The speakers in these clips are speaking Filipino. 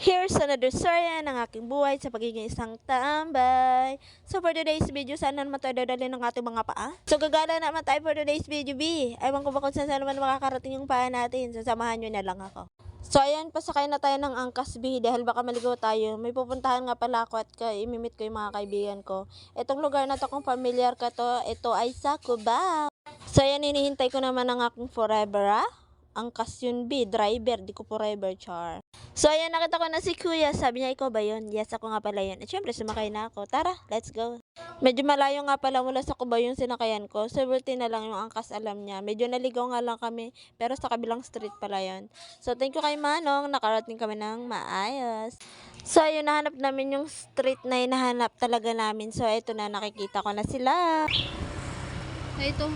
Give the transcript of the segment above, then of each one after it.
Here's another story ng aking buhay sa pagiging isang tambay. So for today's video, saan naman tayo dadalhin ng ating mga paa? So gagala naman tayo for today's video, B. Ewan ko ba kung saan naman makakarating yung paa natin. Sasamahan nyo na lang ako. So ayan, pasakay na tayo ng angkas, B, dahil baka maligaw tayo. May pupuntahan nga pala ako at imimit ko yung mga kaibigan ko. Itong lugar na to, kung familiar ka to, ito ay sa Cubao. So ayan, hinihintay ko naman ang aking forever, angkas yun, B, driver, di ko forever, char. So ayan, nakita ko na si Kuya. Sabi niya, ikaw ba yun? Yes, ako nga pala yun. At syempre, sumakay na ako. Tara, let's go. Medyo malayo nga pala mula sa Cubao yung sinakayan ko. So, buti na lang yung angkas alam niya. Medyo naligaw nga lang kami, pero sa kabilang street pala yun. So, thank you kay Manong. Nakarating kami ng maayos. So, ayun, nahanap namin yung street na hinahanap talaga namin. So, ito na, nakikita ko na sila. Ito.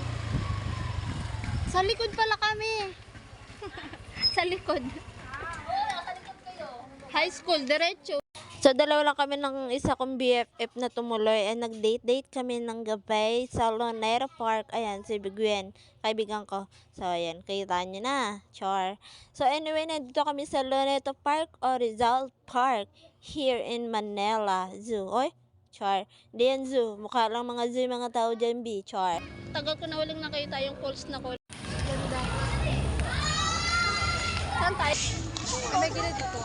Sa likod pala kami. Sa likod. High school, diretso. So, dalawa lang kami ng isa kong BFF na tumuloy. And nag-date kami ng gabi sa Luneta Park. Ayan, si Biguen, kaibigan ko. So, ayan, kita nyo na. Char. So, anyway, nandito kami sa Luneta Park o Rizal Park here in Manila Zoo. Oy, char. Hindi yan zoo. Mukha lang mga zoo, mga tao dyan, B. Char. Tagal ko na walang nakita yung falls na ko. Ganda. Saan tayo? May gila dito.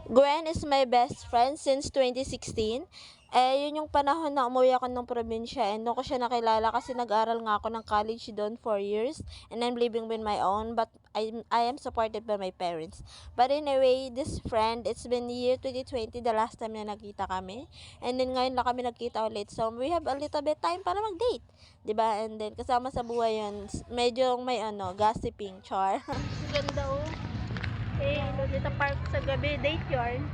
Gwen is my best friend since 2016. Yun yung panahon na umuwi ako ng probinsya and doon ko siya nakilala kasi nag-aral nga ako ng college doon 4 years and I'm living with my own but I am supported by my parents. But anyway, this friend, it's been year 2020 the last time na nakita kami and then ngayon lang kami nagkita ulit. So we have a little bit time para mag-date. Diba? And then kasama sa buhay yun, medyo may gossiping, char. Ganda oh. Hey, Luneta Park sa gabi, date yarn.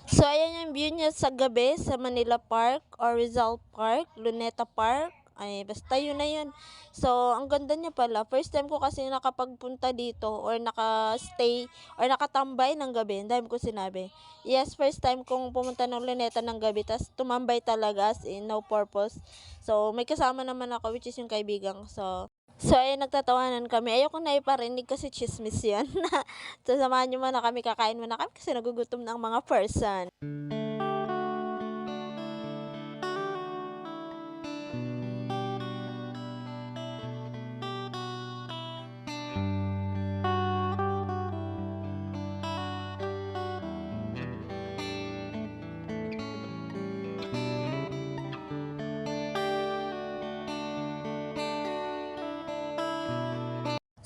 So, ayan yung view niya sa gabi sa Manila Park or Rizal Park, Luneta Park. Ay, basta yun na yun. So, ang ganda niya pala. First time ko kasi nakapagpunta dito or nakastay or nakatambay ng gabi. Ang dami ko sinabi. Yes, first time kong pumunta ng Luneta ng gabi. Tapos tumambay talaga as in no purpose. So, may kasama naman ako which is yung kaibigan ko. So, ayun, nagtatawanan kami. Ayoko na iparinig kasi chismis yan. So, samahan nyo muna kami, kakain muna kami kasi nagugutom ng mga person.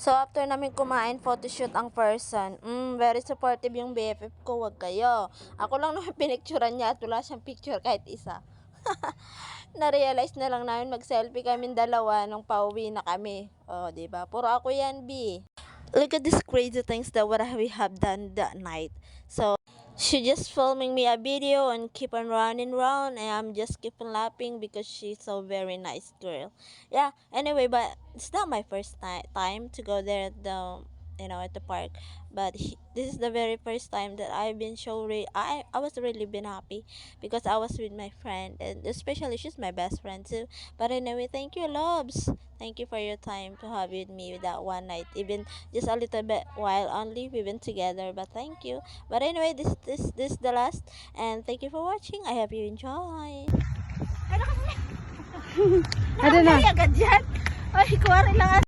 So, after namin kumain, photoshoot ang person. Very supportive yung BFF ko, wag kayo. Ako lang naman pinicturean niya at wala siyang picture kahit isa. Na-realize na lang namin mag-selfie kami dalawa nung pauwi na kami. Oh, diba? Puro ako yan, B. Look at these crazy things that what we have done that night. So, she just filming me a video and keep on running around and I'm just keep on laughing because she's so very nice girl. Yeah, anyway, but it's not my first time to go there at the at the park, but this is the very first time that I've been I was really been happy because I was with my friend and especially she's my best friend too. But anyway, thank you, loves. Thank you for your time to have with me with that one night, even just a little bit while only we've been together, but thank you. But anyway, this is the last and thank you for watching. I hope you enjoy. Ano na? Ay, agad yan. Ay, kuwari lang.